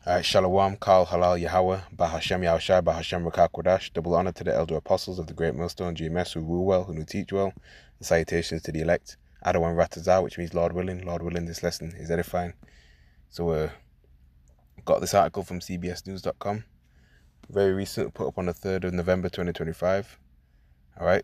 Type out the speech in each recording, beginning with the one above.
Alright, Shalom, Kal Halal Yahweh, Bahashem Yahushai, Bahashem Rakah Kodash. Double honor to the elder apostles of the great millstone, GMS, who rule well, who teach well. And salutations to the elect. Adawan Ratazah, which means Lord willing. Lord willing, this lesson is edifying. So, got this article from cbsnews.com. Very recent, put up on the 3rd of November 2025. Alright,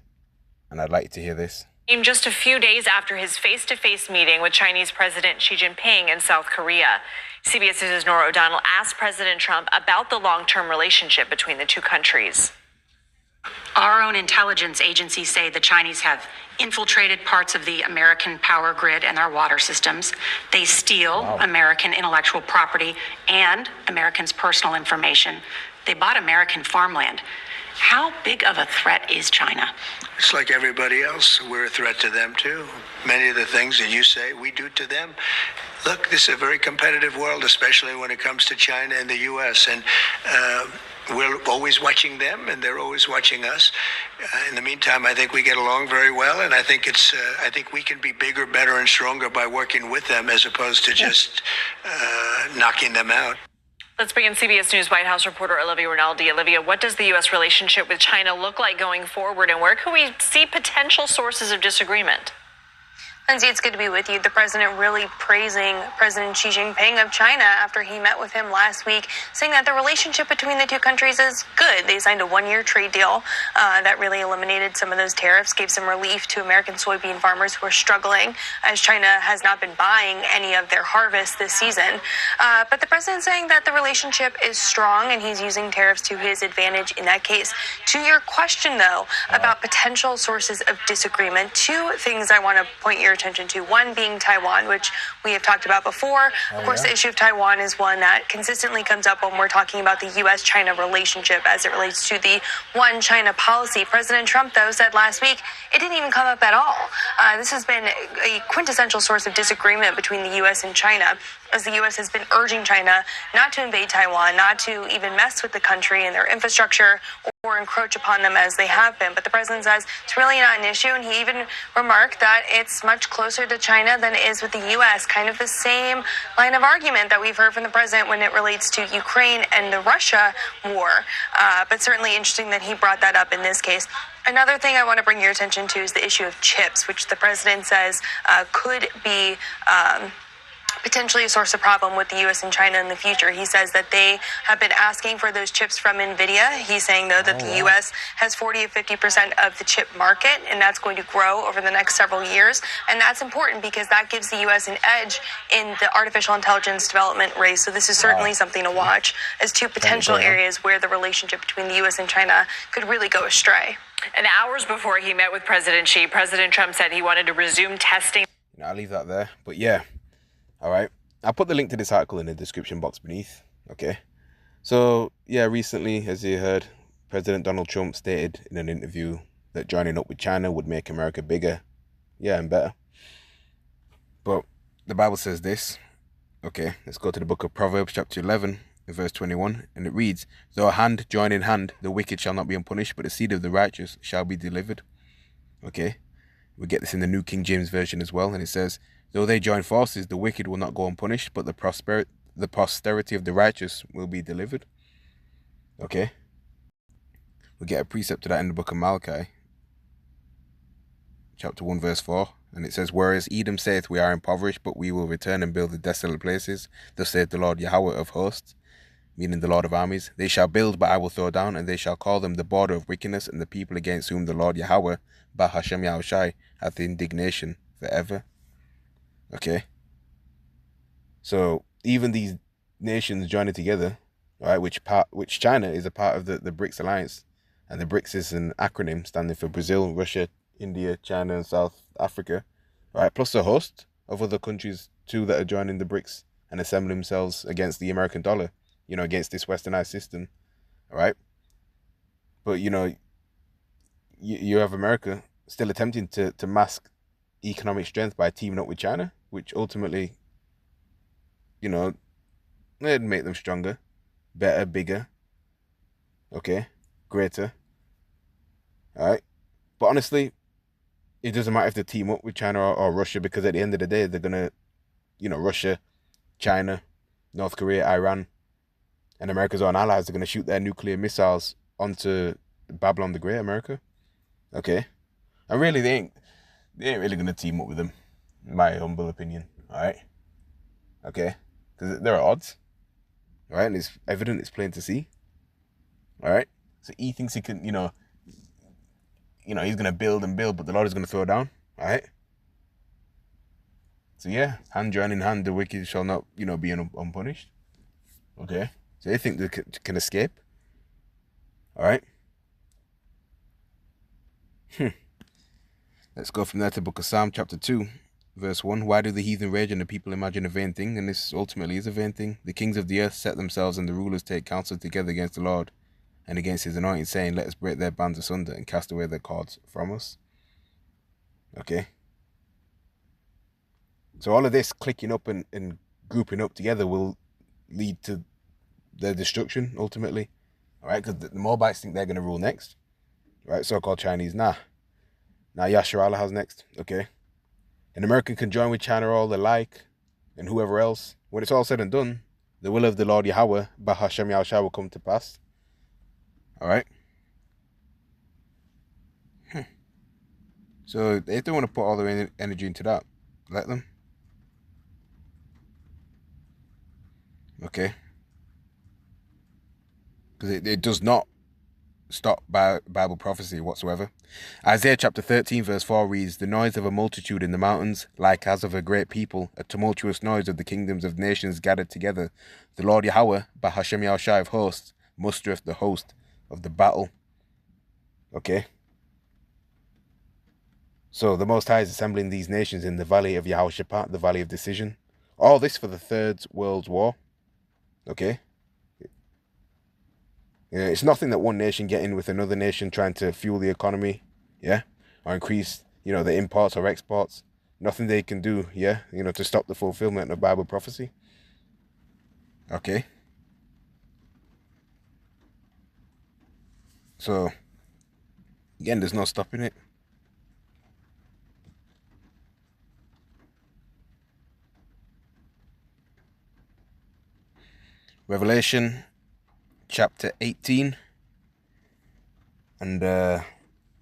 and I'd like to hear this. Just a few days after his face-to-face meeting with Chinese President Xi Jinping in South Korea, CBS News' Nora O'Donnell asked President Trump about the long-term relationship between the two countries. Our own intelligence agencies say the Chinese have infiltrated parts of the American power grid and our water systems. They steal American intellectual property and Americans' personal information. They bought American farmland. How big of a threat is China? It's like everybody else. We're a threat to them, too. Many of the things that you say, we do to them. Look, this is a very competitive world, especially when it comes to China and the U.S., and we're always watching them, and they're always watching us. In the meantime, I think we get along very well, and I think I think we can be bigger, better, and stronger by working with them as opposed to just knocking them out. Let's bring in CBS News White House reporter Olivia Rinaldi. Olivia, what does the U.S. relationship with China look like going forward, and where can we see potential sources of disagreement? Lindsay, it's good to be with you. The president really praising President Xi Jinping of China after he met with him last week, saying that the relationship between the two countries is good. They signed a one-year trade deal that really eliminated some of those tariffs, gave some relief to American soybean farmers who are struggling as China has not been buying any of their harvest this season. But the president's saying that the relationship is strong and he's using tariffs to his advantage in that case. To your question, though, about potential sources of disagreement, two things I want to point your attention to. One being Taiwan, which we have talked about before. Of course, the issue of Taiwan is one that consistently comes up when we're talking about the U.S.-China relationship as it relates to the one China policy. President Trump, though, said last week it didn't even come up at all. This has been a quintessential source of disagreement between the U.S. and China, as the U.S. has been urging China not to invade Taiwan, not to even mess with the country and their infrastructure or encroach upon them as they have been. But the president says it's really not an issue, and he even remarked that it's much closer to China than it is with the U.S., kind of the same line of argument that we've heard from the president when it relates to Ukraine and the Russia war. But certainly interesting that he brought that up in this case. Another thing I want to bring your attention to is the issue of chips, which the president says could be potentially a source of problem with the U.S. and China in the future. He says that they have been asking for those chips from NVIDIA. He's saying, though, that the U.S. has 40 to 50% of the chip market, and that's going to grow over the next several years. And that's important because that gives the U.S. an edge in the artificial intelligence development race. So this is certainly something to watch as two potential areas where the relationship between the U.S. and China could really go astray. And hours before he met with President Xi, President Trump said he wanted to resume testing. I'll leave that there. But yeah. All right, I'll put the link to this article in the description box beneath, okay? So, yeah, recently, as you heard, President Donald Trump stated in an interview that joining up with China would make America bigger, yeah, and better. But the Bible says this, okay? Let's go to the book of Proverbs, chapter 11, verse 21, and it reads, "Though a hand join in hand, the wicked shall not be unpunished, but the seed of the righteous shall be delivered." Okay, we get this in the New King James Version as well, and it says, "Though they join forces, the wicked will not go unpunished, but the posterity of the righteous will be delivered." Okay. We get a precept to that in the book of Malachi, chapter 1, verse 4. And it says, "Whereas Edom saith, we are impoverished, but we will return and build the desolate places. Thus saith the Lord Yahweh of hosts," meaning the Lord of armies. "They shall build, but I will throw down, and they shall call them the border of wickedness, and the people against whom the Lord Yahweh, Bahashem Yahushai, hath indignation forever." Okay, so even these nations joining together, right, which China is a part of the BRICS alliance, and the BRICS is an acronym standing for Brazil, Russia, India, China, and South Africa, right, plus a host of other countries too that are joining the BRICS and assembling themselves against the American dollar, against this westernized system, all right? But, you have America still attempting to mask economic strength by teaming up with China, which ultimately, it'd make them stronger, better, bigger, okay, greater, all right? But honestly, it doesn't matter if they team up with China or Russia, because at the end of the day, they're going to, Russia, China, North Korea, Iran, And America's own allies are going to shoot their nuclear missiles onto Babylon the Great, America. Okay. And really, they ain't really going to team up with them, in my humble opinion. All right. Okay. Because there are odds. All right. And it's evident, it's plain to see. All right. So he thinks he can, he's going to build and build, but the Lord is going to throw down. All right. So yeah, hand join in hand, the wicked shall not, be unpunished. Okay. So they think they can escape. All right. Let's go from there to book of Psalm chapter 2, verse 1. Why do the heathen rage and the people imagine a vain thing? And this ultimately is a vain thing. The kings of the earth set themselves and the rulers take counsel together against the Lord and against his anointed, saying, let us break their bands asunder and cast away their cords from us. Okay. So all of this clicking up and grouping up together will lead to their destruction, ultimately. All right, because the Moabites think they're going to rule next. Right, so-called Chinese, nah. Now Yasharallah has next, okay? An American can join with China all they like, and whoever else. When it's all said and done, the will of the Lord Yahweh, Bahashem Yahushua, will come to pass. All right? So they don't want to put all their energy into that. Let them. Okay? Because it does not stop Bible prophecy whatsoever. Isaiah chapter 13 verse 4 reads, the noise of a multitude in the mountains, like as of a great people, a tumultuous noise of the kingdoms of nations gathered together. The Lord Yahweh, Bahashem Yahushua of hosts, mustereth the host of the battle. Okay. So the Most High is assembling these nations in the valley of Yehoshaphat, the valley of decision. All this for the Third World War. Okay. Yeah, it's nothing that one nation get in with another nation trying to fuel the economy, yeah, or increase, the imports or exports. Nothing they can do, yeah, to stop the fulfillment of Bible prophecy. Okay. So, again, there's no stopping it. Revelation chapter 18 and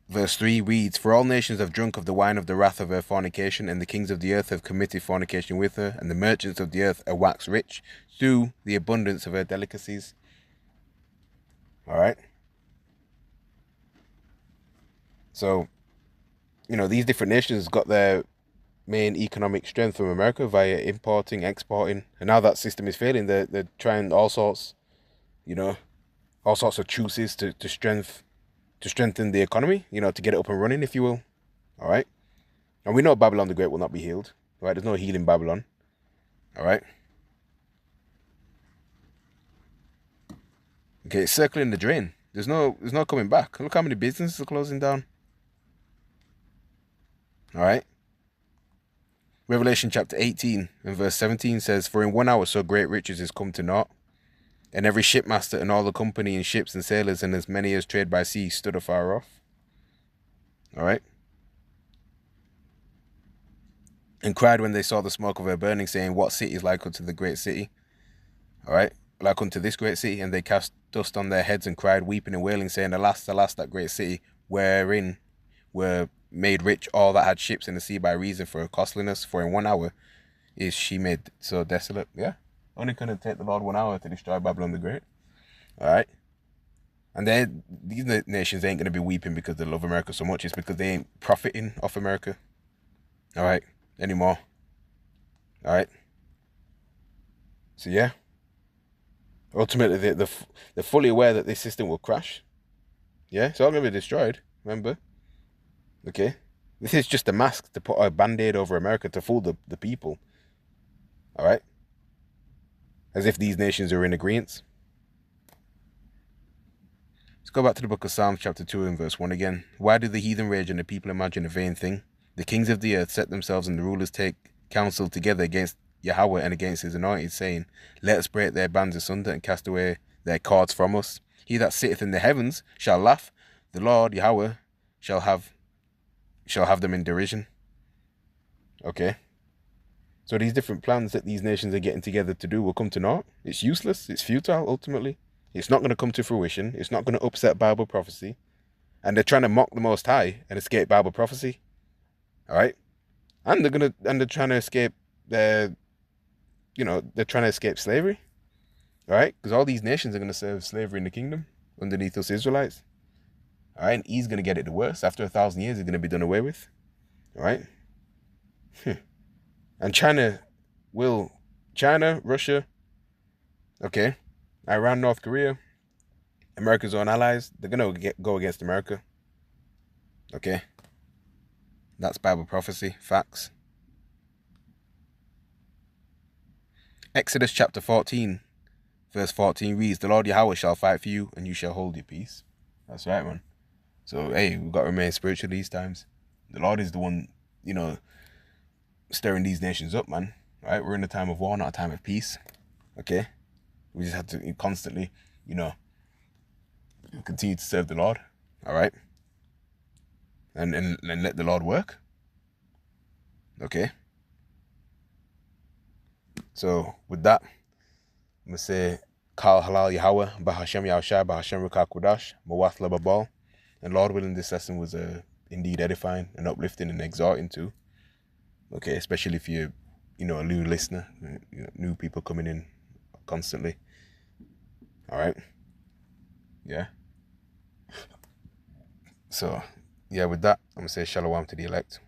verse 3 reads, for all nations have drunk of the wine of the wrath of her fornication, and the kings of the earth have committed fornication with her, and the merchants of the earth are waxed rich through the abundance of her delicacies. All right. So, these different nations got their main economic strength from America via importing, exporting, and now that system is failing. They're trying all sorts of truces to strengthen the economy, to get it up and running, if you will. All right. And we know Babylon the Great will not be healed. Right. There's no healing Babylon. All right. Okay. It's circling the drain. There's no coming back. Look how many businesses are closing down. All right. Revelation chapter 18 and verse 17 says, for in 1 hour so great riches is come to naught, and every shipmaster and all the company and ships and sailors and as many as trade by sea stood afar off. All right. And cried when they saw the smoke of her burning, saying, what city is like unto the great city? All right. Like unto this great city. And they cast dust on their heads and cried, weeping and wailing, saying, alas, alas, that great city, wherein were made rich all that had ships in the sea by reason for her costliness. For in 1 hour is she made so desolate. Yeah. Only going to take the Lord 1 hour to destroy Babylon the Great. All right. And these nations ain't going to be weeping because they love America so much. It's because they ain't profiting off America. All right. Anymore. All right. So, yeah. Ultimately, they're fully aware that this system will crash. Yeah. It's all going to be destroyed. Remember? Okay. This is just a mask to put a band-aid over America to fool the people. All right. As if these nations are in agreement. Let's go back to the book of Psalms chapter 2 and verse 1 again. Why do the heathen rage and the people imagine a vain thing? The kings of the earth set themselves and the rulers take counsel together against Yahweh and against his anointed, saying, let us break their bands asunder and cast away their cords from us. He that sitteth in the heavens shall laugh. The Lord Yahweh shall have them in derision. Okay. So these different plans that these nations are getting together to do will come to naught. It's useless. It's futile, ultimately. It's not going to come to fruition. It's not going to upset Bible prophecy. And they're trying to mock the Most High and escape Bible prophecy. All right? And they're trying to escape they're trying to escape slavery. All right? Because all these nations are going to serve slavery in the kingdom underneath us Israelites. All right? And he's going to get it the worst. After 1,000 years, it's going to be done away with. All right? And China, Russia, okay, Iran, North Korea, America's own allies, they're going to go against America. Okay? That's Bible prophecy, facts. Exodus chapter 14, verse 14 reads, the Lord Yahweh shall fight for you, and you shall hold your peace. That's right, man. So, hey, we've got to remain spiritual these times. The Lord is the one, stirring these nations up, man. Right? We're in a time of war, not a time of peace. Okay? We just have to constantly, continue to serve the Lord. All right? And let the Lord work. Okay? So, with that, I'm going to say, Kal Halal Yahweh, Bahashem Yahushai, Bahashem Rukah Kudash, Mawath Lababal. And Lord willing, this lesson was indeed edifying and uplifting and exhorting too. Okay, especially if you're, a new listener, new people coming in constantly. All right? Yeah? So, yeah, with that, I'm going to say shalom to the elect.